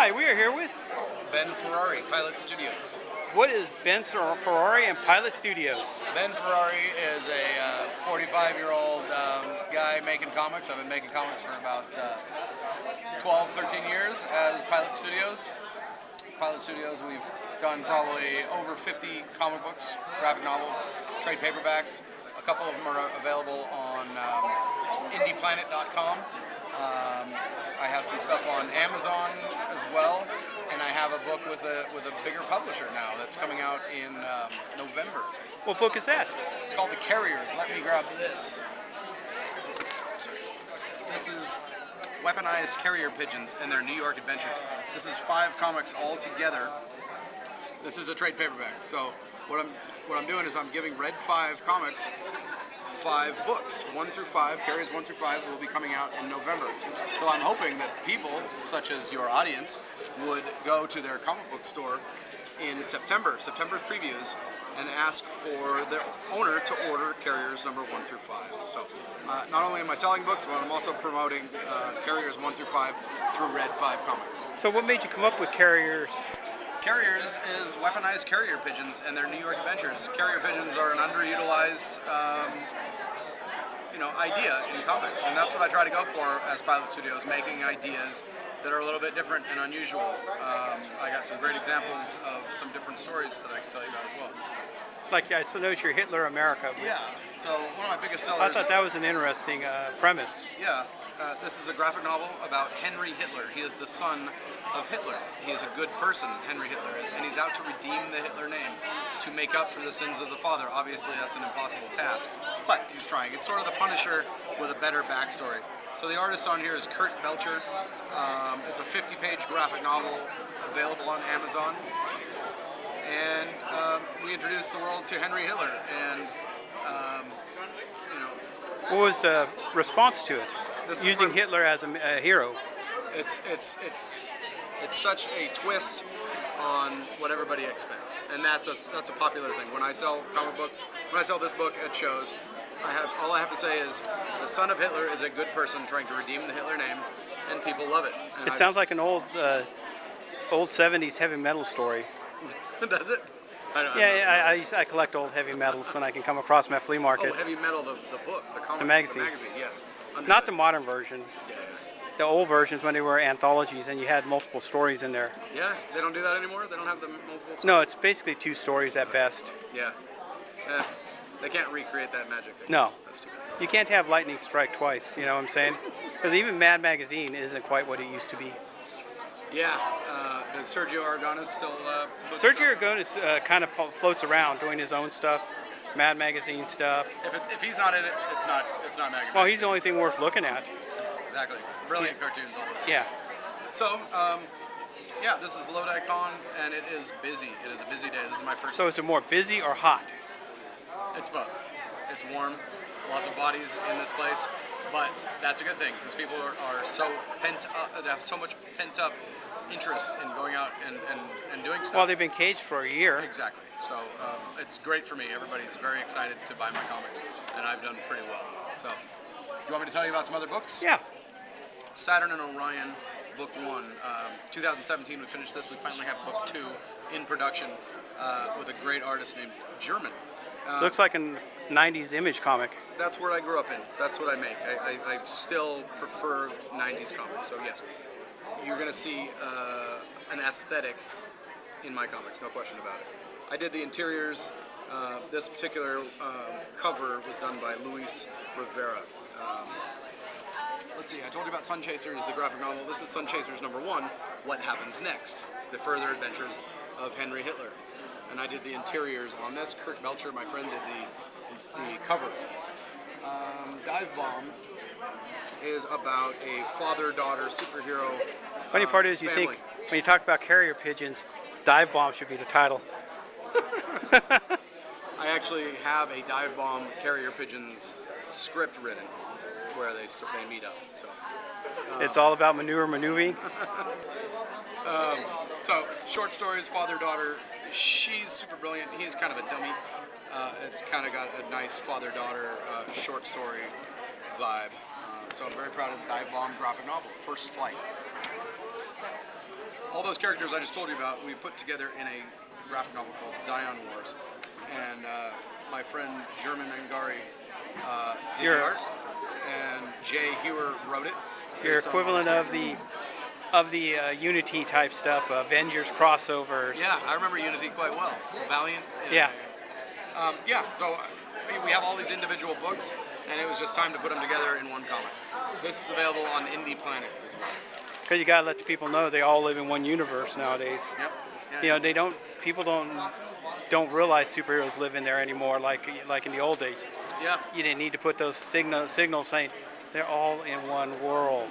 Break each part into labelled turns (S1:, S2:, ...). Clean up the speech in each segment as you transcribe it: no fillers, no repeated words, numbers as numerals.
S1: Hi, we are here with.
S2: Ben Ferrari, Pilot Studios.
S1: What is Ben Ferrari and Pilot Studios?
S2: Ben Ferrari is a 45-year-old guy making comics. I've been making comics for about 12, 13 years as Pilot Studios. Pilot Studios, we've done probably over 50 comic books, graphic novels, trade paperbacks. A couple of them are available on indieplanet.com. I have some stuff on Amazon as well, and I have a book with a bigger publisher now that's coming out in November.
S1: What book is that?
S2: It's called The Carriers. Let me grab this. This is Weaponized Carrier Pigeons and Their New York Adventures. This is 5 comics all together. This is a trade paperback. So what I'm doing is I'm giving Red 5 Comics 5 books, 1 through 5, Carriers 1 through 5 will be coming out in November. So I'm hoping that people, such as your audience, would go to their comic book store in September's previews, and ask for the owner to order Carriers number 1 through 5. So not only am I selling books, but I'm also promoting Carriers 1 through 5 through Red 5 Comics.
S1: So what made you come up with Carriers?
S2: Carriers is Weaponized Carrier Pigeons and Their New York Adventures. Carrier pigeons are an underutilized idea in comics, and that's what I try to go for as Pilot Studios, making ideas that are a little bit different and unusual. I got some great examples of some different stories that I can tell you about as well.
S1: Like I noticed your Hitler America.
S2: Yeah, so one of my biggest sellers...
S1: I thought that was an interesting premise.
S2: Yeah, this is a graphic novel about Henry Hitler. He is the son of Hitler. He is a good person, Henry Hitler is, and he's out to redeem the Hitler name, to make up for the sins of the father. Obviously, that's an impossible task, but he's trying. It's sort of the Punisher with a better backstory. So the artist on here is Kurt Belcher. It's a 50-page graphic novel available on Amazon. And we introduced the world to Henry Hitler, and
S1: What was the response to it? Using Hitler as a hero.
S2: It's such a twist on what everybody expects, and that's a popular thing. When I sell comic books, when I sell this book at shows, all I have to say is the son of Hitler is a good person trying to redeem the Hitler name, and people love it. And
S1: it sounds like an old 70s heavy metal story.
S2: Does it?
S1: I collect old heavy metals when I can come across them at flea markets.
S2: Oh, heavy metal, the book, the comic,
S1: the magazine.
S2: The magazine, yes. Understood.
S1: Not the modern version.
S2: Yeah.
S1: The old versions when they were anthologies and you had multiple stories in there.
S2: Yeah, they don't do that anymore? They don't have the multiple stories?
S1: No, it's basically 2 stories at best.
S2: Yeah. They can't recreate that magic.
S1: No.
S2: That's too bad.
S1: You can't have lightning strike twice, you know what I'm saying? Because even Mad Magazine isn't quite what it used to be.
S2: Yeah. Does Sergio Aragonés still...
S1: Sergio Aragonés kind of floats around doing his own stuff, Mad Magazine stuff.
S2: If he's not in it, it's not Mad Magazine.
S1: Well, he's the only thing worth looking at.
S2: Exactly. Brilliant cartoons always.
S1: Yeah.
S2: So, this is Lodi Con, and it is busy. It is a busy day. This is my first...
S1: So is it more busy or hot?
S2: It's both. It's warm, lots of bodies in this place, but that's a good thing, because people are so pent up, they have so much pent up interest in going out and doing stuff.
S1: Well, they've been caged for a year.
S2: Exactly. So it's great for me. Everybody's very excited to buy my comics, and I've done pretty well. So, do you want me to tell you about some other books?
S1: Yeah.
S2: Saturn and Orion, Book 1. 2017, we finished this. We finally have Book 2 in production with a great artist named German.
S1: Looks like a 90s Image comic.
S2: That's where I grew up in. That's what I make. I still prefer 90s comics, so yes. You're going to see an aesthetic in my comics, no question about it. I did the interiors. This particular cover was done by Luis Rivera. Let's see, I told you about Sun Chasers, the graphic novel. This is Sun Chasers number 1, What Happens Next? The Further Adventures of Henry Hitler. And I did the interiors on this. Kurt Belcher, my friend, did the cover. Dive Bomb is about a father-daughter superhero
S1: Funny part is you
S2: family.
S1: think, when you talk about carrier pigeons, Dive Bomb should be the title.
S2: I actually have a Dive Bomb Carrier Pigeons script written where they meet up. So
S1: it's all about maneuvering.
S2: So short stories, father-daughter. She's super brilliant. He's kind of a dummy. It's kind of got a nice father-daughter short story vibe. So I'm very proud of Dive Bomb graphic novel, First Flight. all those characters I just told you about, we put together in a graphic novel called Zion Wars. And my friend German Angari did the art, and Jay Hewer wrote it.
S1: Your equivalent of the Unity type stuff, Avengers crossovers.
S2: Yeah, I remember Unity quite well. Valiant.
S1: Yeah.
S2: Yeah, so we have all these individual books, and it was just time to put them together in one comic. This is available on Indie Planet as well.
S1: Because you gotta let the people know they all live in one universe nowadays.
S2: Yep. Yeah,
S1: You know, people don't realize superheroes live in there anymore like in the old days.
S2: Yeah.
S1: You didn't need to put those signals saying they're all in one world.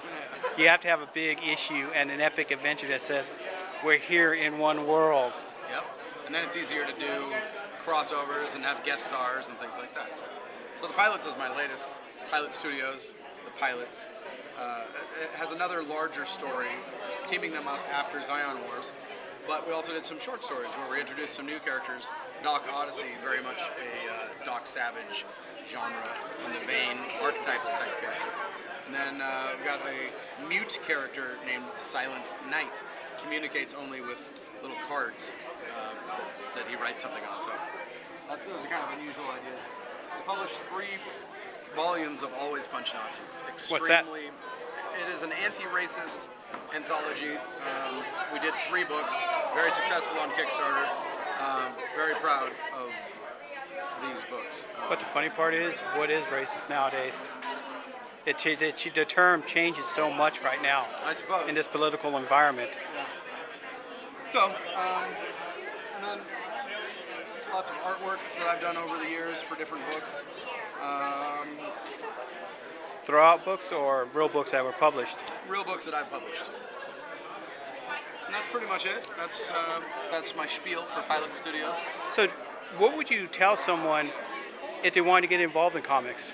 S1: You have to have a big issue and an epic adventure that says we're here in one world.
S2: Yep. And then it's easier to do crossovers and have guest stars and things like that. So the Pilots is my latest. Pilot Studios, the Pilots. It has another larger story, teaming them up after Zion Wars. But we also did some short stories where we introduced some new characters. Doc Odyssey, very much a Doc Savage genre in the vein, archetypal type character. And then we've got a mute character named Silent Knight. Communicates only with little cards that he writes something on. So those are kind of unusual ideas. We published 3 volumes of Always Punch Nazis.
S1: What's that?
S2: It is an anti-racist anthology. We did 3 books, very successful on Kickstarter. Very proud of these books.
S1: But the funny part is, what is racist nowadays? The term changes so much right now
S2: I suppose.
S1: in this political environment.
S2: So, and then lots of artwork that I've done over the years for different books.
S1: Throw-out books or real books that were published?
S2: Real books that I've published. And that's pretty much it. That's my spiel for Pilot Studios.
S1: So, what would you tell someone if they wanted to get involved in comics?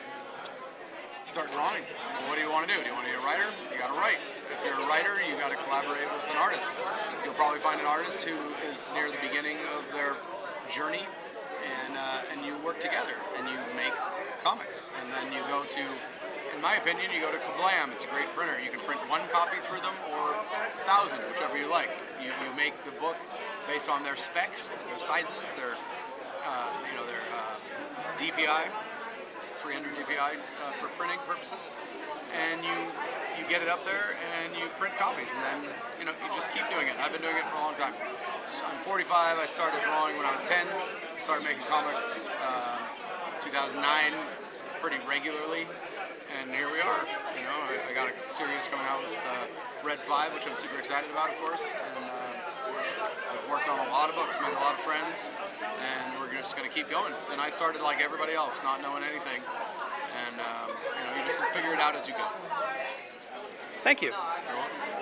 S2: Start drawing. Well, what do you want to do? Do you want to be a writer? You got to write. If you're a writer, you got to collaborate with an artist. You'll probably find an artist who is near the beginning of their journey, and you work together and you make comics. And then you go to, in my opinion, you go to Kablam. It's a great printer. You can print 1 copy through them or 1,000, whichever you like. You make the book based on their specs, their sizes, their DPI. 300 DPI for printing purposes, and you get it up there and you print copies, and then you just keep doing it. I've been doing it for a long time. I'm 45. I started drawing when I was 10. I started making comics 2009 pretty regularly, and here we are. I got a series coming out with Red 5, which I'm super excited about, of course, and I've worked on a lot of books, met a lot of friends, and we're just going to keep going. And I started like everybody else, not knowing anything, and you just figure it out as you go.
S1: Thank you.
S2: You're welcome.